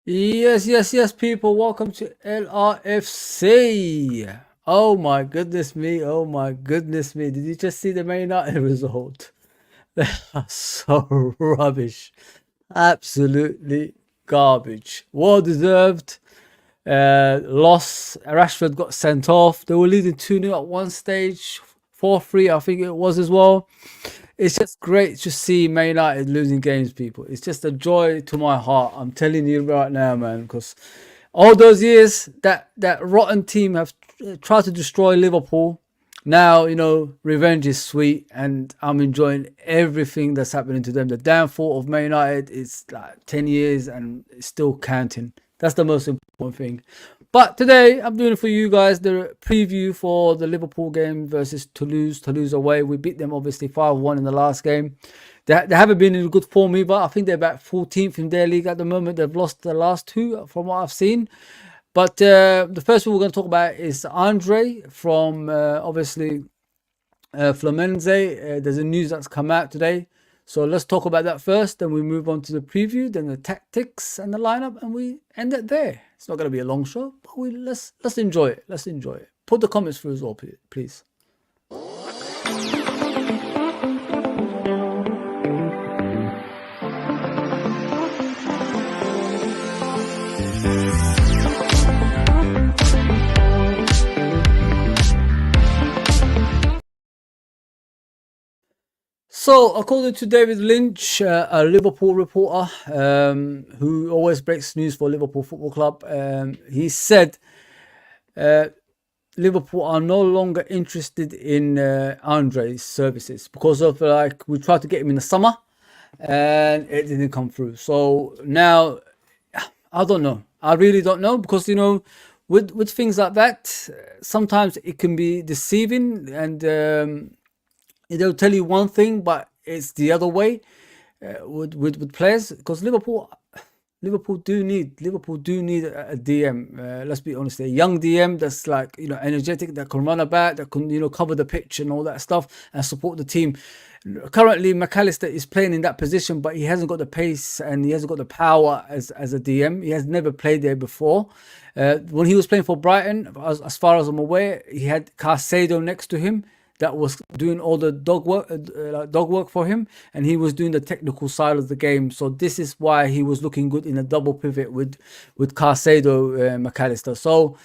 Yes, people. Welcome to LRFC. Oh my goodness me. Did you just see the Man United result? They are so rubbish. Absolutely garbage. Well deserved. Loss. Rashford got sent off. They were leading 2-0 at one stage. 4-3, I think it was as well. It's just great to see Man United losing games, people. It's just a joy to my heart. I'm telling you right now, man, because all those years that rotten team have tried to destroy Liverpool. Now, revenge is sweet, and I'm enjoying everything that's happening to them. The downfall of Man United is like 10 years and it's still counting. That's the most important thing. But today, I'm doing it for you guys the preview for the Liverpool game versus Toulouse. Toulouse away. We beat them obviously 5-1 in the last game. They haven't been in good form either. I think they're about 14th in their league at the moment. They've lost the last two from what I've seen. But the first one we're going to talk about is Andre from obviously Fluminense. There's a news that's come out today. So let's talk about that first. Then we move on to the preview, then the tactics and the lineup, and we end it there. It's not going to be a long show, but let's enjoy it. Let's enjoy it. Put the comments through as well, please. So, according to David Lynch, a Liverpool reporter who always breaks news for Liverpool Football Club, he said Liverpool are no longer interested in Andre's services because of we tried to get him in the summer and it didn't come through. So now I don't know. I really don't know because with things like that, sometimes it can be deceiving and they'll tell you one thing, but it's the other way with players because Liverpool do need a DM. Let's be honest, a young DM that's energetic, that can run about, that can cover the pitch and all that stuff and support the team. Currently, McAllister is playing in that position, but he hasn't got the pace and he hasn't got the power as a DM. He has never played there before. When he was playing for Brighton, as far as I'm aware, he had Caicedo next to him that was doing all the dog work for him, and he was doing the technical side of the game. So this is why he was looking good in a double pivot with Caicedo, McAllister. So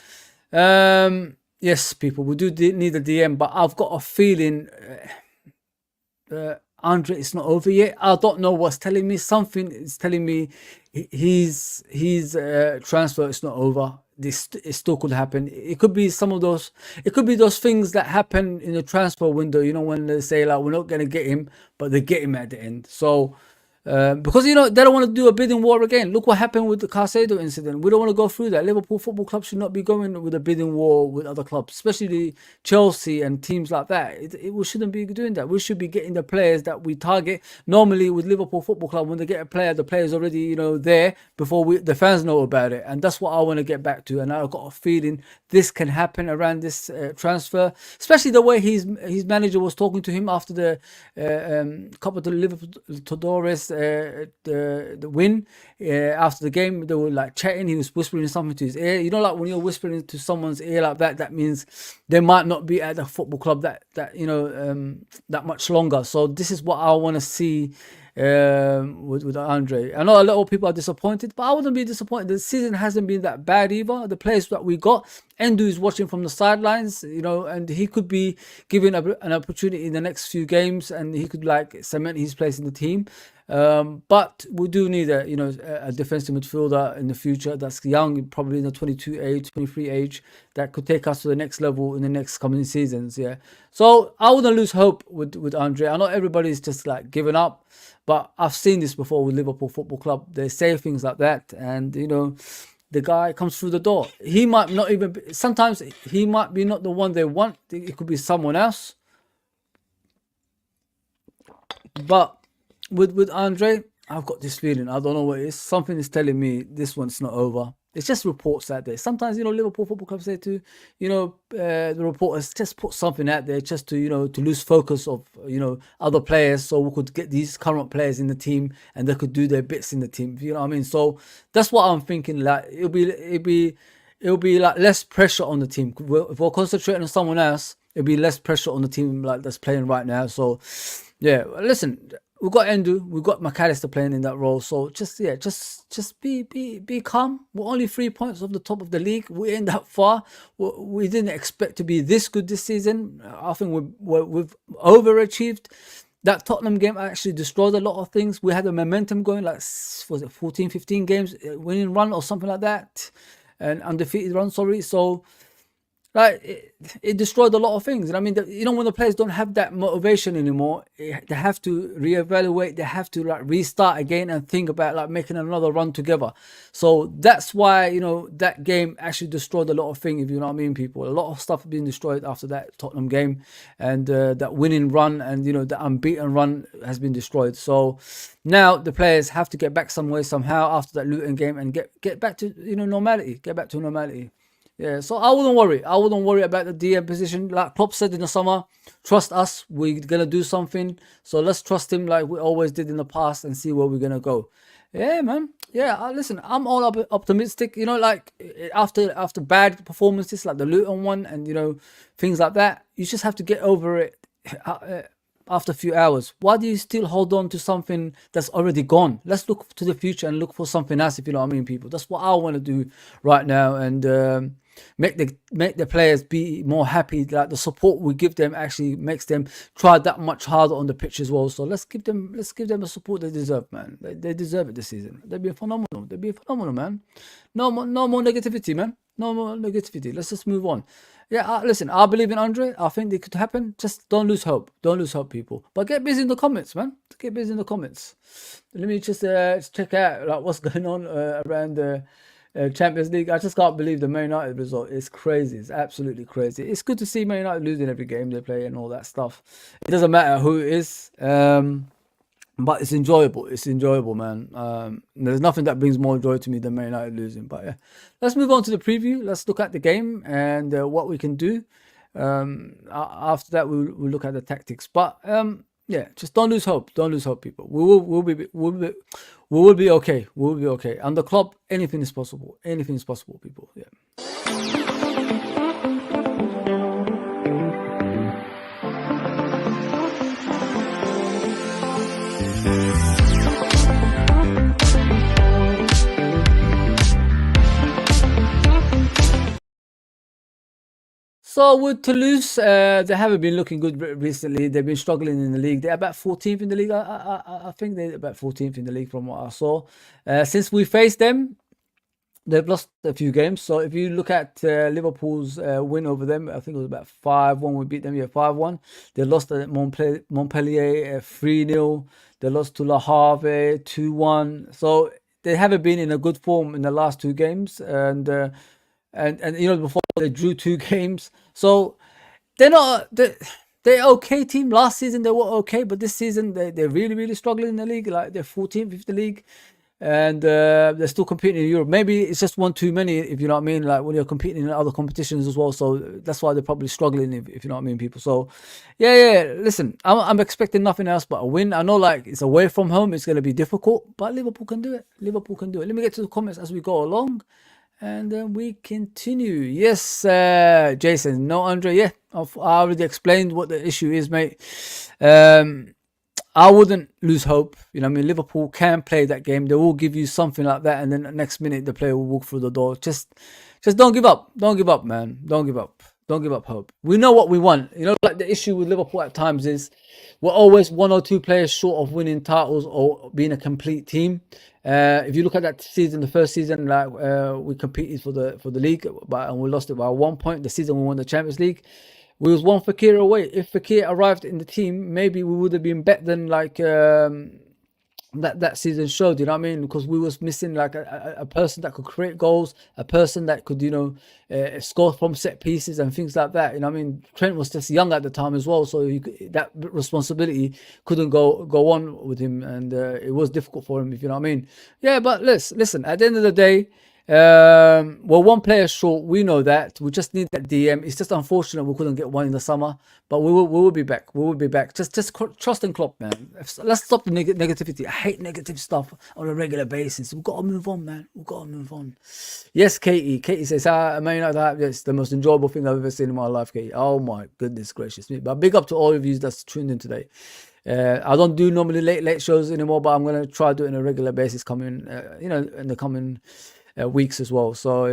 yes, people, we do need a DM, but I've got a feeling Andre is not over yet. I don't know what's telling me. Something is telling me his transfer is not over. This it still could happen. It could be some of those. It could be those things that happen in the transfer window. When they say we're not gonna get him, but they get him at the end. So because they don't want to do a bidding war again. Look what happened with the Caicedo incident. We don't want to go through that. Liverpool Football Club should not be going with a bidding war with other clubs, especially Chelsea and teams like that. We shouldn't be doing that. We should be getting the players that we target. Normally with Liverpool Football Club, when they get a player, the player's already there before the fans know about it, and that's what I want to get back to. And I've got a feeling this can happen around this transfer, especially the way his manager was talking to him after the Copa de Libertadores. The win after the game, they were chatting. He was whispering something to his ear. When you're whispering to someone's ear like that, that means they might not be at the football club that much longer. So this is what I want to see with Andre. I know a lot of people are disappointed, but I wouldn't be disappointed. The season hasn't been that bad either. The players that we got, Endu is watching from the sidelines, and he could be given an opportunity in the next few games, and he could cement his place in the team. But we do need a defensive midfielder in the future that's young, probably in the 22 age, 23 age, that could take us to the next level in the next coming seasons. Yeah. So I wouldn't lose hope with Andre. I know everybody's just giving up, but I've seen this before with Liverpool Football Club. They say things like that, and the guy comes through the door. He might not even be, sometimes he might be not the one they want. It could be someone else. But with Andre, I've got this feeling. I don't know what it is. Something is telling me this one's not over. It's just reports out there. Sometimes, Liverpool Football Club say to, the reporters, just put something out there just to, to lose focus of, other players, so we could get these current players in the team and they could do their bits in the team. You know what I mean? So that's what I'm thinking. Like it'll be like less pressure on the team. If we're concentrating on someone else, it'll be less pressure on the team like that's playing right now. So yeah, listen, we've got Endu, we've got McAllister playing in that role. So just be calm. We're only 3 points off the top of the league. We ain't that far. We didn't expect to be this good this season. I think we've overachieved. That Tottenham game actually destroyed a lot of things. We had a momentum going, like, was it 14, 15 games winning run or something like that, and undefeated run. Sorry, so. Like it destroyed a lot of things. And I mean, when the players don't have that motivation anymore, they have to reevaluate. They have to like restart again and think about like making another run together. So that's why that game actually destroyed a lot of things. If you know what I mean, people. A lot of stuff being destroyed after that Tottenham game, and that winning run and the unbeaten run has been destroyed. So now the players have to get back some way somehow after that Luton game and get back to normality. Get back to normality. Yeah, so I wouldn't worry. I wouldn't worry about the DM position. Like Klopp said in the summer, trust us. We're going to do something. So let's trust him like we always did in the past and see where we're going to go. Yeah, man. Yeah, listen, I'm all optimistic. Like after bad performances like the Luton one and, things like that, you just have to get over it after a few hours. Why do you still hold on to something that's already gone? Let's look to the future and look for something else, if you know what I mean, people. That's what I want to do right now. And make the players be more happy. Like the support we give them actually makes them try that much harder on the pitch as well. So let's give them the support they deserve, man. They deserve it this season. They've been phenomenal. Man. No more negativity, man. No more negativity. Let's just move on. Yeah, listen, I believe in Andre. I think it could happen. Just don't lose hope. Don't lose hope, people. But get busy in the comments, man. Get busy in the comments. Let me just check out like what's going on around the Champions League. I just can't believe the Man United result. It's crazy. It's absolutely crazy. It's good to see Man United losing every game they play and all that stuff. It doesn't matter who it is. But it's enjoyable. It's enjoyable, man. There's nothing that brings more joy to me than Man United losing. But yeah, let's move on to the preview. Let's look at the game and what we can do. After that, we'll look at the tactics. But yeah, just don't lose hope. Don't lose hope, people. We will be okay. We'll be okay. Under Klopp, anything is possible. Anything is possible, people. Yeah. So with Toulouse, they haven't been looking good recently. They've been struggling in the league. They're about 14th in the league. I think they're about 14th in the league from what I saw. Since we faced them, they've lost a few games. So if you look at Liverpool's win over them, I think it was about 5-1. We beat them, 5-1. They lost at Montpellier 3-0. They lost to Le Havre 2-1. So they haven't been in a good form in the last two games. And before they drew 2 games. So they're okay team. Last season they were okay, but this season they're really, really struggling in the league. Like they're 14th in the league. And they're still competing in Europe. Maybe it's just one too many, if you know what I mean, like when you're competing in other competitions as well. So that's why they're probably struggling, if you know what I mean, people. So yeah. Listen, I'm expecting nothing else but a win. I know like it's away from home, it's going to be difficult, but Liverpool can do it. Let me get to the comments as we go along. And then we continue. Yes, Jason. No, Andre. Yeah, I already explained what the issue is, mate. I wouldn't lose hope. You know what I mean? Liverpool can play that game. They will give you something like that. And then the next minute, the player will walk through the door. Just don't give up. Don't give up, man. Don't give up. Don't give up hope. We know what we want. Like the issue with Liverpool at times is we're always 1 or 2 players short of winning titles or being a complete team. If you look at that season, the first season, like we competed for the league, and we lost it by 1 point. The season we won the Champions League, we was one Fekir away. If Fekir arrived in the team, maybe we would have been better than like that season showed. You know what I mean? Because we was missing like a person that could create goals, a person that could score from set pieces and things like that. You know what I mean? Trent was just young at the time as well, so that responsibility couldn't go on with him, and it was difficult for him. If you know what I mean? Yeah, but listen. At the end of the day, Well, one player short. We know that. We just need that DM. It's just unfortunate we couldn't get one in the summer, but we will be back. We will be back. Just trust in Klopp, man. Let's stop the negativity. I hate negative stuff on a regular basis. We've got to move on, man. We've got to move on. Yes, Katie. Katie says, Man United, it's the most enjoyable thing I've ever seen in my life, Katie. Oh my goodness gracious me. But big up to all of you that's tuned in today. I don't do normally late shows anymore, but I'm gonna try to do it on a regular basis coming, in the coming weeks as well. So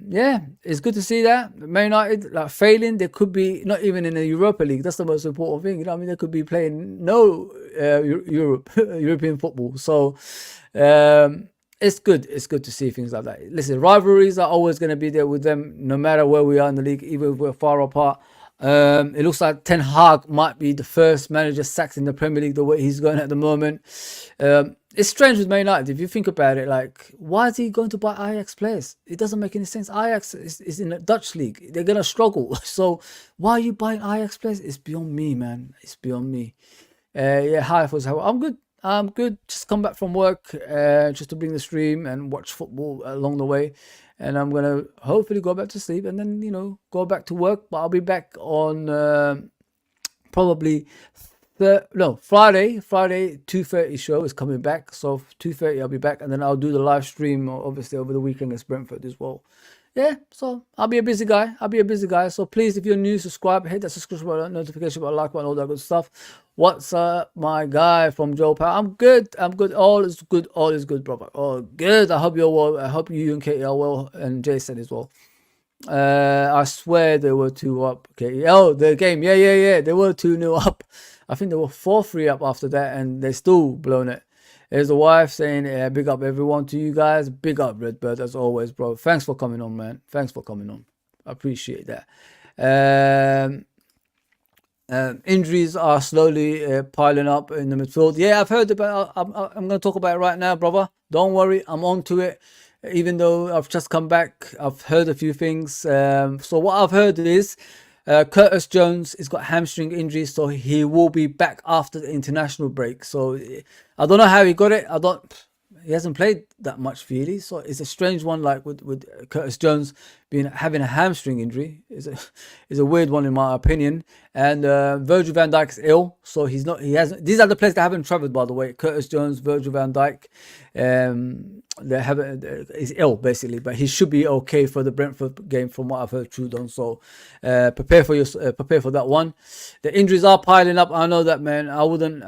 yeah, it's good to see that Man United like failing. They could be not even in the Europa League. That's the most important thing. You know what I mean? They could be playing no European football. So it's good. It's good to see things like that. Listen, rivalries are always going to be there with them, no matter where we are in the league, even if we're far apart. It looks like Ten Hag might be the first manager sacked in the Premier League the way he's going at the moment. It's strange with Man United. If you think about it, like, why is he going to buy Ajax players? It doesn't make any sense. Ajax is in the Dutch league. They're going to struggle. So why are you buying Ajax players? It's beyond me, man. It's beyond me. Yeah, hi, I'm good. I'm good. Just come back from work just to bring the stream and watch football along the way. And I'm going to hopefully go back to sleep and then, go back to work. But I'll be back on probably Friday 2:30 show is coming back. So 2:30 I'll be back, and then I'll do the live stream obviously over the weekend against Brentford as well. Yeah, so I'll be a busy guy. So please, if you're new, subscribe, hit that subscription button, notification button, like button, all that good stuff. What's up, my guy from Joe Power? I'm good. All is good, brother. All good. I hope you're well. I hope you and Katie are well, and Jason as well. I swear they were 2 up. Okay. Oh, the game. Yeah. They were 2-0 up. I think they were 4-3 up after that, and they still blown it. There's the wife saying, big up everyone to you guys. Big up, Redbird, as always, bro. Thanks for coming on, man. Thanks for coming on. I appreciate that. Injuries are slowly piling up in the midfield. Yeah, I've heard about it. I'm going to talk about it right now, brother. Don't worry. I'm on to it. Even though I've just come back, I've heard a few things. So what I've heard is Curtis Jones has got hamstring injuries, so he will be back after the international break. So I don't know how he got it. He hasn't played that much really, so it's a strange one. Like with Curtis Jones having a hamstring injury is a weird one in my opinion. And Virgil van Dijk's ill, so he's not. He hasn't. These are the players that haven't travelled, by the way. Curtis Jones, Virgil van Dijk. He's ill basically, but he should be okay for the Brentford game, from what I've heard. Trudon. So prepare for that one. The injuries are piling up. I know that, man. I wouldn't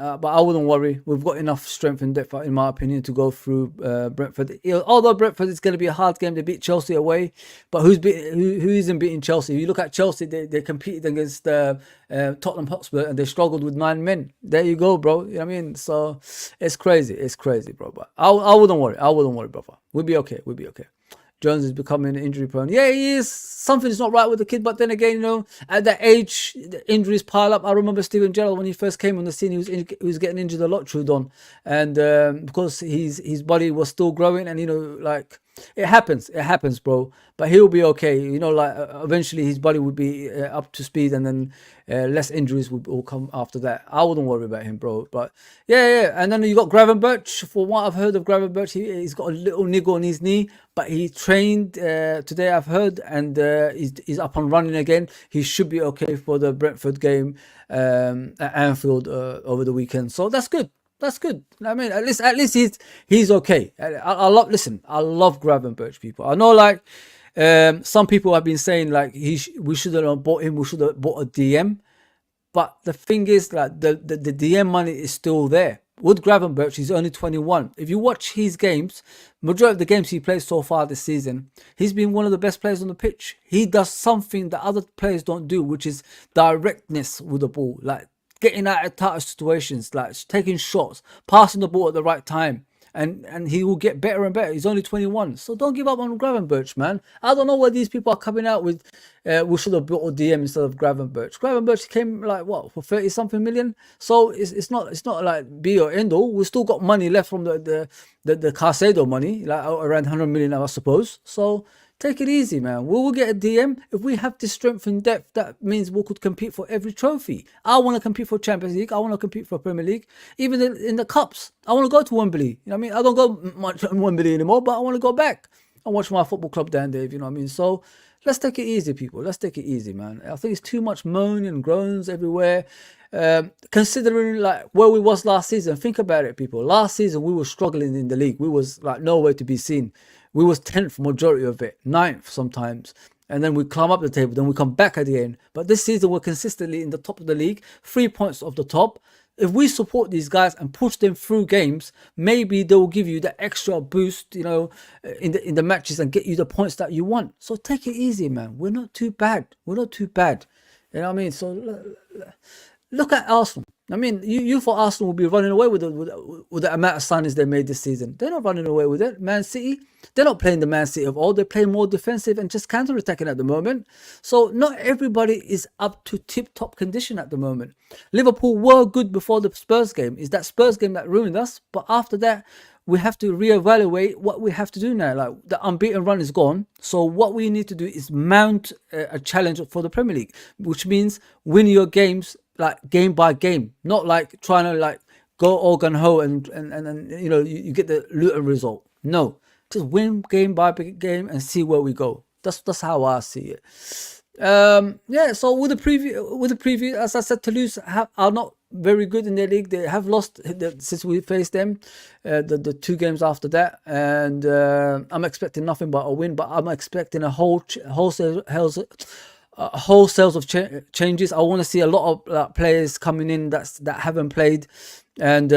worry. We've got enough strength and depth, in my opinion, to go through Brentford. Although Brentford is going to be a hard game, they beat Chelsea away. But who isn't beating Chelsea? If you look at Chelsea, they competed against Tottenham Hotspur and they struggled with 9 men. There you go, bro. You know what I mean? So it's crazy, bro. But I wouldn't worry, brother. We'll be okay. Jones is becoming injury prone. Yeah, he is. Something is not right with the kid. But then again, at that age, the injuries pile up. I remember Steven Gerrard when he first came on the scene. He was getting injured a lot, Trudon, and because his body was still growing, and it happens, bro. But he'll be okay. Eventually his body would be up to speed, and then less injuries will come after that. I wouldn't worry about him, bro. But yeah. And then you got Gravenberch. For what I've heard of Gravenberch, he's got a little niggle on his knee, but he trained today, I've heard, and he's up and running again. He should be okay for the Brentford game at Anfield over the weekend. So that's good. I mean, at least he's okay. I love Gravenberch, people. I know, some people have been saying we should have bought him. We should have bought a DM. But the thing is, the DM money is still there. With Gravenberch, he's only 21. If you watch his games, majority of the games he plays so far this season, he's been one of the best players on the pitch. He does something that other players don't do, which is directness with the ball, like getting out of tight situations, like taking shots, passing the ball at the right time. And he will get better and better. He's only 21. So don't give up on Gravenberch, man. I don't know why these people are coming out with, we should have bought a DM instead of Gravenberch. Gravenberch came for 30-something million. So it's not like be or end all. We still got money left from the Caicedo money, like around 100 million, I suppose. So take it easy, man. We will get a DM. If we have this strength and depth, that means we could compete for every trophy. I want to compete for Champions League. I want to compete for Premier League. Even in the Cups. I want to go to Wembley. You know what I mean? I don't go much on Wembley anymore, but I want to go back. I watch my football club down there, if you know what I mean. So let's take it easy, people. Let's take it easy, man. I think it's too much moan and groans everywhere. Considering like where we was last season, think about it, people. Last season we were struggling in the league. We was like nowhere to be seen. We was 10th majority of it, 9th sometimes. And then we climb up the table, then we come back at the end. But this season we're consistently in the top of the league, 3 points off the top. If we support these guys and push them through games, maybe they will give you the extra boost, you know, in the matches and get you the points that you want. So take it easy, man. We're not too bad. We're not too bad. You know what I mean? So look at Arsenal. I mean, you thought Arsenal would be running away with the amount of signings they made this season. They're not running away with it. Man City, they're not playing the Man City of old. They're playing more defensive and just counter-attacking at the moment. So not everybody is up to tip-top condition at the moment. Liverpool were good before the Spurs game. It's that Spurs game that ruined us. But after that, we have to reevaluate what we have to do now. Like the unbeaten run is gone. So what we need to do is mount a challenge for the Premier League, which means win your games like game by game, not like trying to like go all gun ho and you know you get the Luton result. No, just win game by game and see where we go. That's how I see it. Yeah. So with the preview, as I said, Toulouse are not very good in their league. They have lost since we faced them, the 2 games after that, and I'm expecting nothing but a win. But I'm expecting a wholesale of changes. I want to see a lot of players coming in that haven't played, and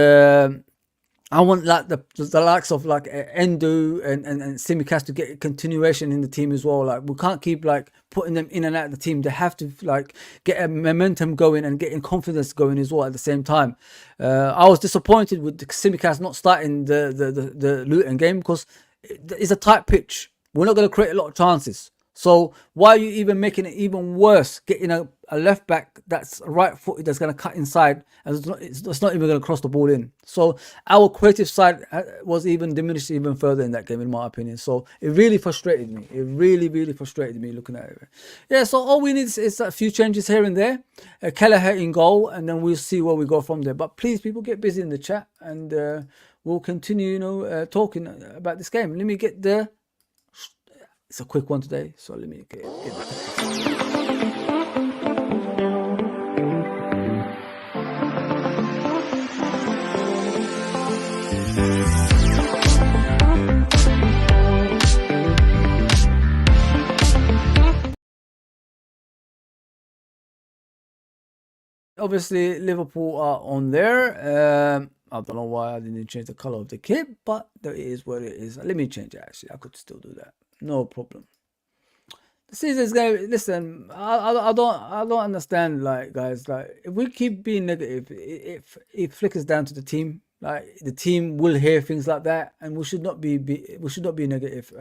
I want like the likes of like Endo and Simicast to get a continuation in the team as well. Like we can't keep like putting them in and out of the team. They have to like get a momentum going and getting confidence going as well at the same time. I was disappointed with Simicast not starting the Luton game because it's a tight pitch. We're not going to create a lot of chances. So why are you even making it even worse? Getting a left back that's right footed that's going to cut inside and it's not even going to cross the ball in. So our creative side was even diminished even further in that game, in my opinion. So it really frustrated me. It really frustrated me looking at it. Yeah. So all we need is a few changes here and there. Kelleher in goal, and then we'll see where we go from there. But please, people, get busy in the chat, and we'll continue, you know, talking about this game. Let me get the. It's a quick one today, so let me get obviously Liverpool are on there. I don't know why I didn't change the color of the kit, but it is what it is. Let me change it. Actually, I could still do that. No problem. The season is going to listen. I don't understand, like, guys, like if we keep being negative, it flickers down to the team. Like the team will hear things like that, and we should not be negative.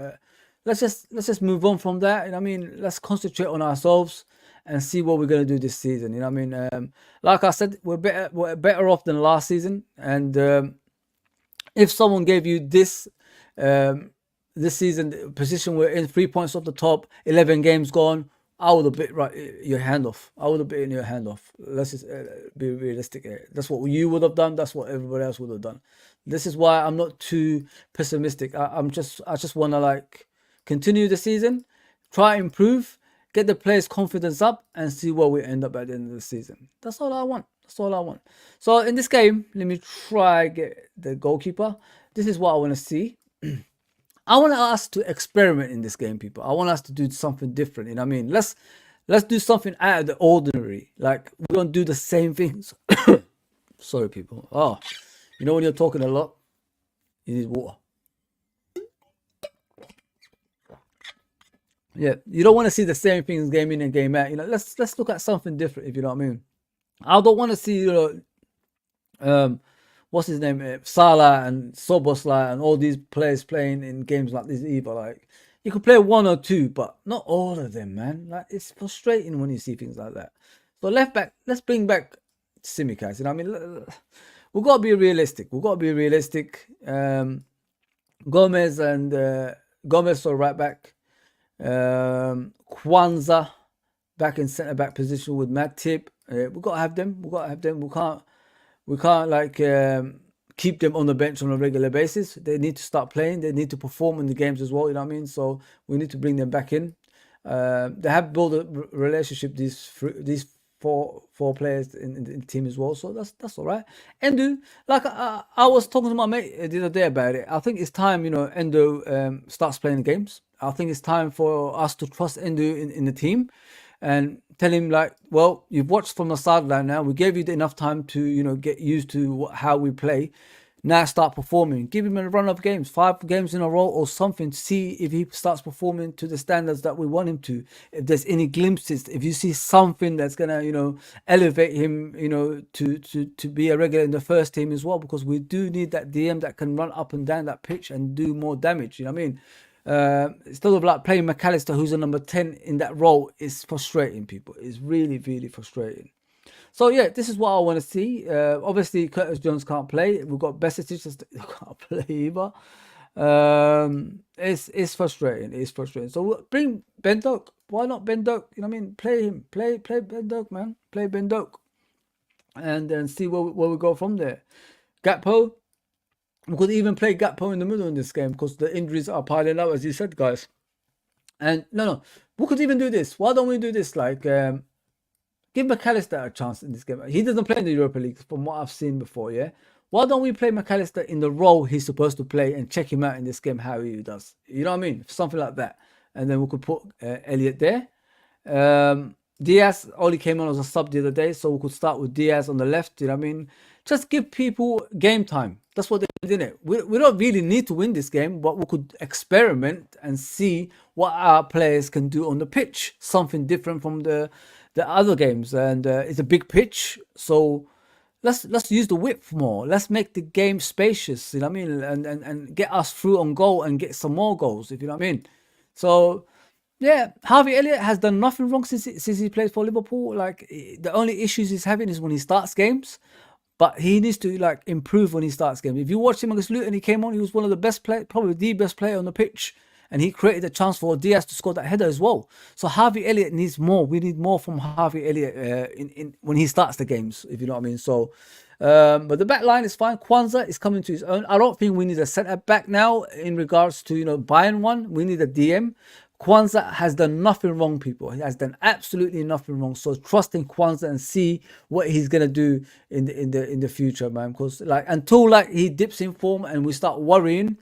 Let's just move on from that. You know what I mean, let's concentrate on ourselves and see what we're gonna do this season. You know what I mean? Like I said, we're better off than last season. And if someone gave you this this season, the position we're in, 3 points off the top, 11 games gone, I would have bit your hand off. I would have bitten your hand off. Let's just be realistic here. That's what you would have done. That's what everybody else would have done. This is why I'm not too pessimistic. I just want to like continue the season, try improve, get the players' confidence up, and see where we end up at the end of the season. That's all I want. That's all I want. So in this game, let me try get the goalkeeper. This is what I want to see. I want us to experiment in this game, people. I want us to do something different. You know what I mean? Let's do something out of the ordinary. Like we don't do the same things. Sorry, people. Oh, you know when you're talking a lot, you need water. Yeah, you don't want to see the same things game in and game out. You know, let's look at something different. If you know what I mean. I don't want to see what's his name, Salah and Soboslai and all these players playing in games like this either. Like you could play 1 or 2, but not all of them, man. Like it's frustrating when you see things like that. So left back, let's bring back Simicast. You know what I mean? We've got to be realistic. Gomez or right back. Kwanzaa back in centre back position with Matip. We've got to have them. We can't like keep them on the bench on a regular basis. They need to start playing. They need to perform in the games as well. You know what I mean? So we need to bring them back in. They have built a relationship. These four players in the team as well. So that's all right. Endo, like I was talking to my mate the other day about it. I think it's time, Endo starts playing games. I think it's time for us to trust Endo in the team and tell him like, well, you've watched from the sideline now. We gave you enough time to, get used to how we play. Now start performing. Give him a run of games, 5 games in a row or something, to see if he starts performing to the standards that we want him to. If there's any glimpses, if you see something that's gonna, elevate him, to be a regular in the first team as well, because we do need that DM that can run up and down that pitch and do more damage. You know what I mean? Instead of like playing McAllister, who's a number 10 in that role, is frustrating people. It's really, really frustrating. So yeah, this is what I want to see. Obviously, Curtis Jones can't play. We've got Besic that can't play either. It's frustrating. It's frustrating. So bring Ben Doak. Why not Ben Doak? You know what I mean? Play him. Play Ben Doak, man. Play Ben Doak, and then see where we go from there. Gakpo. We could even play Gakpo in the middle in this game because the injuries are piling up, as you said, guys. And no, we could even do this. Why don't we do this? Like, give McAllister a chance in this game. He doesn't play in the Europa League from what I've seen before, yeah? Why don't we play McAllister in the role he's supposed to play and check him out in this game, how he does? You know what I mean? Something like that. And then we could put Elliot there. Diaz only came on as a sub the other day, so we could start with Diaz on the left. You know what I mean? Just give people game time. That's what they did it. We don't really need to win this game, but we could experiment and see what our players can do on the pitch. Something different from the other games. And it's a big pitch, so let's use the width more. Let's make the game spacious, you know what I mean? And get us through on goal and get some more goals, if you know what I mean. So yeah, Harvey Elliott has done nothing wrong since he plays for Liverpool. Like, the only issues he's having is when he starts games. But he needs to like improve when he starts games. If you watch him against Luton, he came on, he was one of the best players, probably the best player on the pitch. And he created a chance for Diaz to score that header as well. So Harvey Elliott needs more. We need more from Harvey Elliott in when he starts the games, if you know what I mean. So, but the back line is fine. Kwanzaa is coming to his own. I don't think we need a centre back now in regards to, buying one. We need a DM. Kwanzaa has done nothing wrong, people. He has done absolutely nothing wrong. So trust in Kwanzaa and see what he's gonna do in the future, man. Because until he dips in form and we start worrying,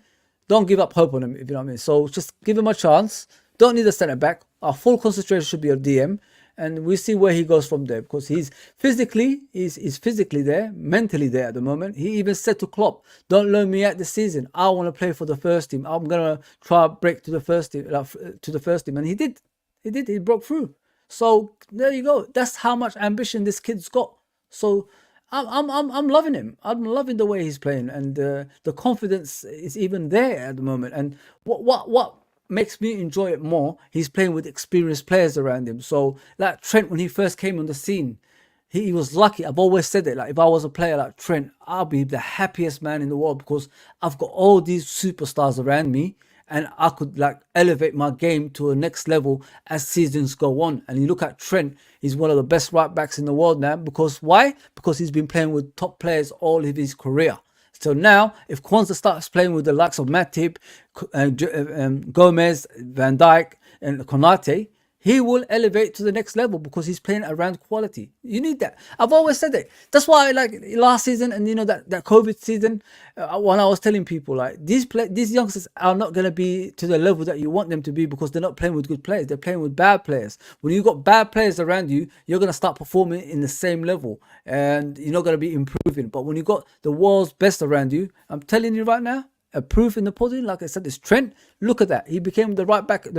don't give up hope on him, if you know what I mean. So just give him a chance. Don't need a centre back. Our full concentration should be on DM, and we see where he goes from there, because he's physically there, mentally there at the moment. He even said to Klopp, "Don't loan me out this season. I want to play for the first team. I'm gonna try break to the first team, and he did. He broke through. So there you go. That's how much ambition this kid's got. So I'm loving him. I'm loving the way he's playing, and the confidence is even there at the moment. And what makes me enjoy it more, he's playing with experienced players around him. So like Trent, when he first came on the scene, he was lucky. I've always said it. Like, if I was a player like Trent, I'll be the happiest man in the world, because I've got all these superstars around me, and I could elevate my game to a next level as seasons go on. And you look at Trent, he's one of the best right backs in the world now. Because why? Because he's been playing with top players all of his career. So now, if Kwanzaa starts playing with the likes of Matip, Gomez, Van Dijk, and Konate, he will elevate to the next level, because he's playing around quality. You need that. I've always said it. That's why, last season and that COVID season, when I was telling people these youngsters are not going to be to the level that you want them to be, because they're not playing with good players. They're playing with bad players. When you've got bad players around you, you're going to start performing in the same level, and you're not going to be improving. But when you've got the world's best around you, I'm telling you right now, a proof in the pudding, like I said, is Trent. Look at that. He became the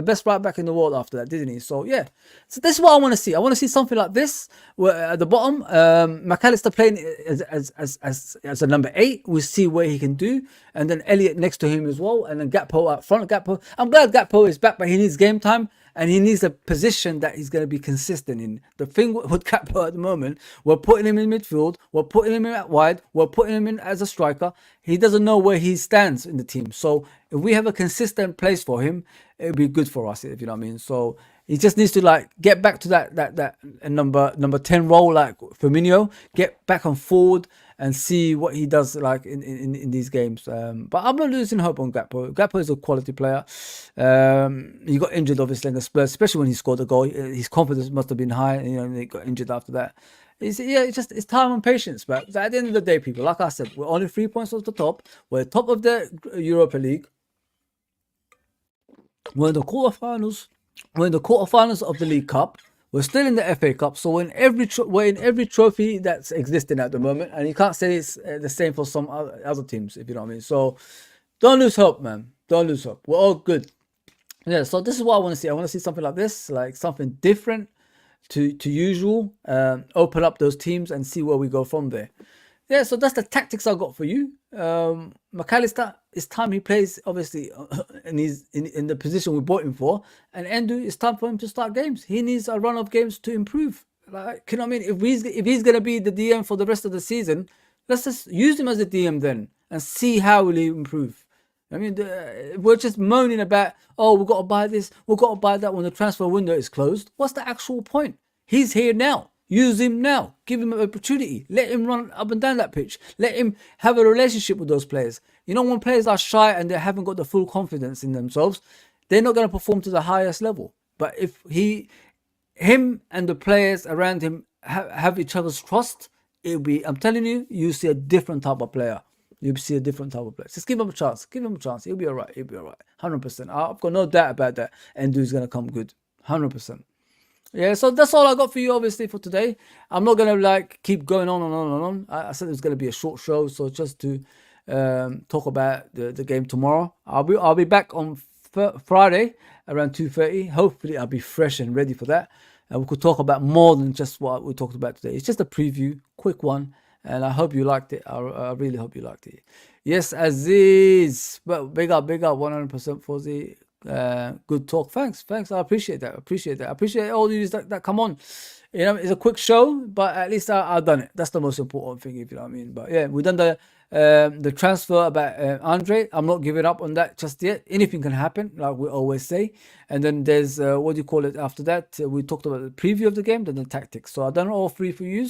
best right back in the world after that, didn't he? So yeah. So this is what I want to see. I want to see something like this, where at the bottom, McAllister playing as a number 8. We'll see what he can do, and then Elliot next to him as well, and then Gakpo up front. I'm glad Gakpo is back, but he needs game time. And he needs a position that he's going to be consistent in. The thing with Gakpo at the moment, we're putting him in midfield, we're putting him in out wide, we're putting him in as a striker. He doesn't know where he stands in the team. So if we have a consistent place for him, it'll be good for us, if you know what I mean. So He just needs to like get back to that number 10 role like Firmino, get back on forward and see what he does like in these games. But I'm not losing hope on Gakpo. Gakpo is a quality player. He got injured obviously in the Spurs, especially when he scored the goal. His confidence must have been high, you know, and he got injured after that. It's time and patience, but at the end of the day, people, like I said, we're only 3 points off the top. We're top of the Europa League. We're in the quarterfinals. We're in the quarterfinals of the League Cup. We're still in the FA Cup, so we're in every trophy that's existing at the moment, and you can't say it's the same for some other teams, if you know what I mean. So don't lose hope, man. Don't lose hope. We're all good. Yeah. So this is what I want to see. I want to see something like this, like something different to usual. Open up those teams and see where we go from there. Yeah, so that's the tactics I got for you. McAllister, it's time he plays, obviously, and he's in the position we bought him for. And Endu, it's time for him to start games. He needs a run of games to improve. Like, you know what I mean? If he's gonna be the DM for the rest of the season, let's just use him as a DM then and see how will he improve. I mean, we're just moaning about, oh, we've got to buy this, we've got to buy that when the transfer window is closed. What's the actual point? He's here now. Use him now. Give him an opportunity. Let him run up and down that pitch. Let him have a relationship with those players. You know, when players are shy and they haven't got the full confidence in themselves, they're not going to perform to the highest level. But if him and the players around him have each other's trust, it'll be, I'm telling you, you see a different type of player. You'll see a different type of player. Just give him a chance. Give him a chance. He'll be all right. He'll be all right. 100%. I've got no doubt about that. Endu's going to come good. 100%. Yeah, so that's all I got for you, obviously, for today. I'm not going to, like, keep going on and on and on. I said it was going to be a short show, so just to talk about the game tomorrow. I'll be back on Friday around 2:30. Hopefully, I'll be fresh and ready for that. And we could talk about more than just what we talked about today. It's just a preview, quick one, and I hope you liked it. I really hope you liked it. Yes, Aziz. Well, big up, 100% Fozzy. Good talk. Thanks. I appreciate that. I appreciate all you that come on. You know, it's a quick show, but at least I've done it. That's the most important thing, if you know what I mean. But yeah, we've done the transfer about Andre. I'm not giving up on that just yet. Anything can happen, like we always say. And then there's what do you call it after that? We talked about the preview of the game, then the tactics. So I've done all three for you.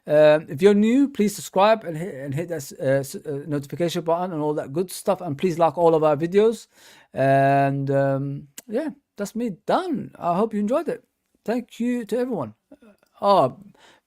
If you're new, please subscribe and hit that notification button and all that good stuff. And please like all of our videos. And yeah, that's me done. I hope you enjoyed it. Thank you to everyone. Oh,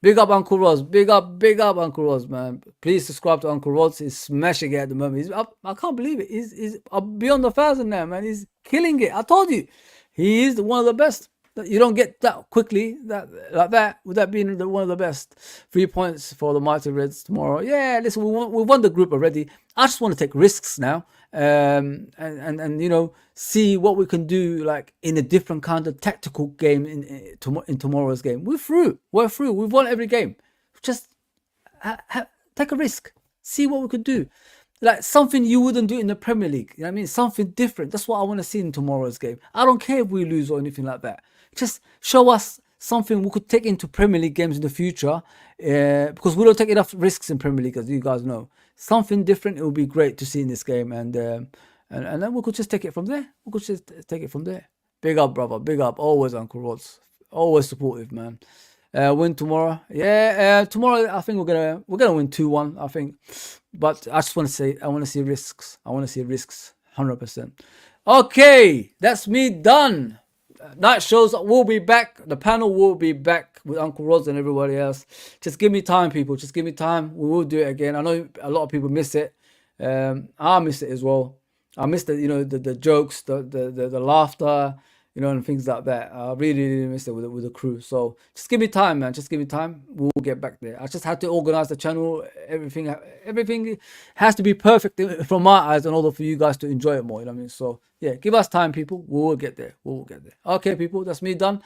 big up Uncle Roz. Big up Uncle Roz, man. Please subscribe to Uncle Roz. He's smashing it at the moment. He's up, I can't believe it. He's up beyond 1,000 now, man. He's killing it. I told you. He is one of the best. You don't get that quickly, like that, without being one of the best. 3 points for the Mighty Reds tomorrow. Yeah, listen, we won the group already. I just want to take risks now, and you know, see what we can do, like in a different kind of tactical game in tomorrow's game. We're through. We've won every game. Just take a risk. See what we could do. Like something you wouldn't do in the Premier League. You know what I mean? Something different. That's what I want to see in tomorrow's game. I don't care if we lose or anything like that. Just show us something we could take into Premier League games in the future, because we don't take enough risks in Premier League, as you guys know. Something different, it would be great to see in this game, and then we could just take it from there. Big up, brother. Big up. Always Uncle Rods. Always supportive, man. Win tomorrow. Yeah, tomorrow I think we're gonna win 2-1. I think, but I just want to say I want to see risks. 100%. Okay, that's me done. Night shows will be back. The panel will be back with Uncle Roz and everybody else. Just give me time, people. Just give me time. We will do it again. I know a lot of people miss it. I miss it as well. I miss the jokes, the laughter, and things like that. I really miss it with the crew. So just give me time, man. Just give me time. We'll get back there. I just had to organize the channel. Everything has to be perfect from my eyes in order for you guys to enjoy it more. You know what I mean? So yeah, give us time, people. We will get there. Okay, people. That's me done.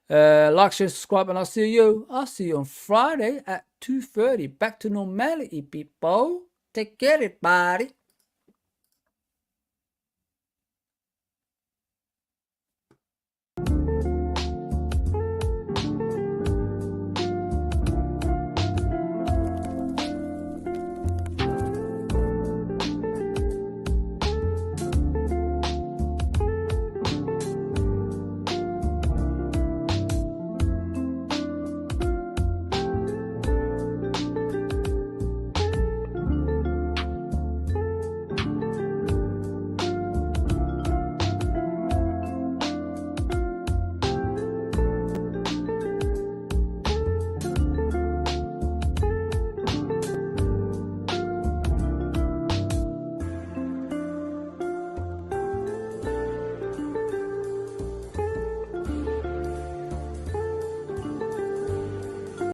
Like, share, subscribe, and I'll see you on Friday at 2:30. Back to normality, people. Take care, everybody.